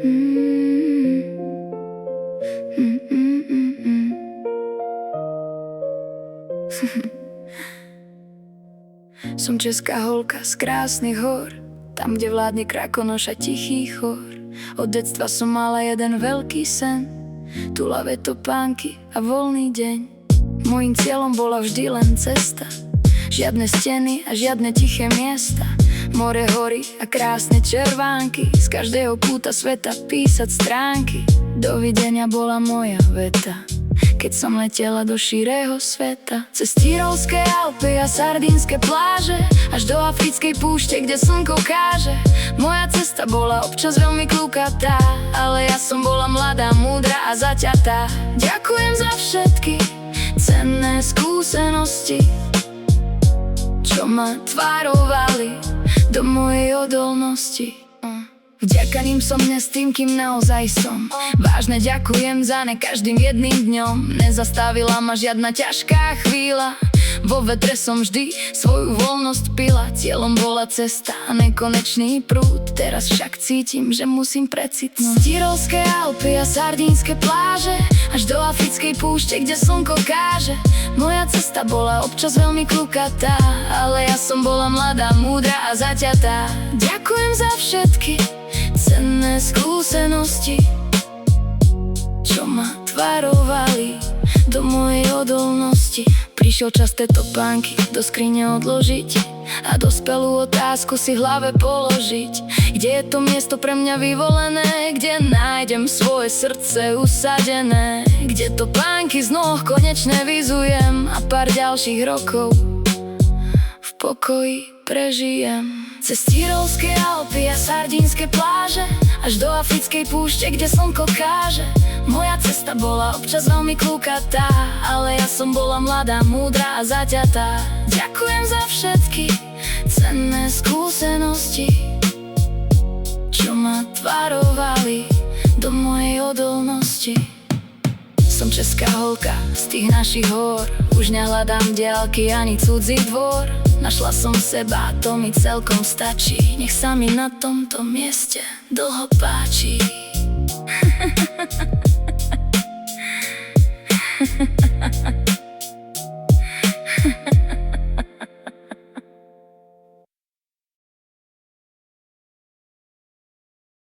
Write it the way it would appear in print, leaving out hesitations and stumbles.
Som česká holka z krásnych hor, tam, kde vládne krakonoša tichý chor. Od detstva som mala jeden veľký sen, tulavé topánky a voľný deň. Mojím cieľom bola vždy len cesta, žiadne steny a žiadne tiché miesta. More, hory a krásne červánky, z každého kúta sveta písať stránky. Dovidenia bola moja veta, keď som letela do širého sveta. Cez Tyrolské Alpy a Sardínske pláže, až do africkej púšte, kde slnko káže. Moja cesta bola občas veľmi kľukatá, ale ja som bola mladá, múdra a zaťatá. Ďakujem za všetky cenné skúsenosti, čo ma tvarovali do mojej odolnosti. Vďaka ním som dnes tým, kým naozaj som. Vážne ďakujem za ne každým jedným dňom. Nezastavila ma žiadna ťažká chvíľa, vo vetre som vždy svoju voľnosť pila. Cieľom bola cesta a nekonečný prúd, teraz však cítim, že musím precitnúť. Z Tyrolské Alpy a Sardínske pláže, až do africkej púšte, kde slnko káže. Moja cesta bola občas veľmi kľukatá, ale ja som bola mladá, múdra a zaťatá. Ďakujem za všetky cenné skúsenosti, čo ma tvarovali do mojej odolnosti. Prišiel čas tieto topánky do skrine odložiť a dospelú otázku si v hlave položiť. Kde je to miesto pre mňa vyvolené, kde nájdem svoje srdce usadené, kde topánky z noh konečne vyzujem a pár ďalších rokov v pokoji prežijem. Cez Tyrolské Alpy a Sardínske pláže, až do africkej púšte, kde slnko káže. Moja cesta bola občas veľmi kľukatá, ale ja som bola mladá, múdra a zaťatá. Ďakujem za všetky cenné skúsenosti, čo ma tvarovali do mojej odolnosti. Som česká holka z tých našich hôr, už nehľadám diaľky ani cudzí dvor. Našla som seba, to mi celkom stačí, nech sa mi na tomto mieste dlho páči.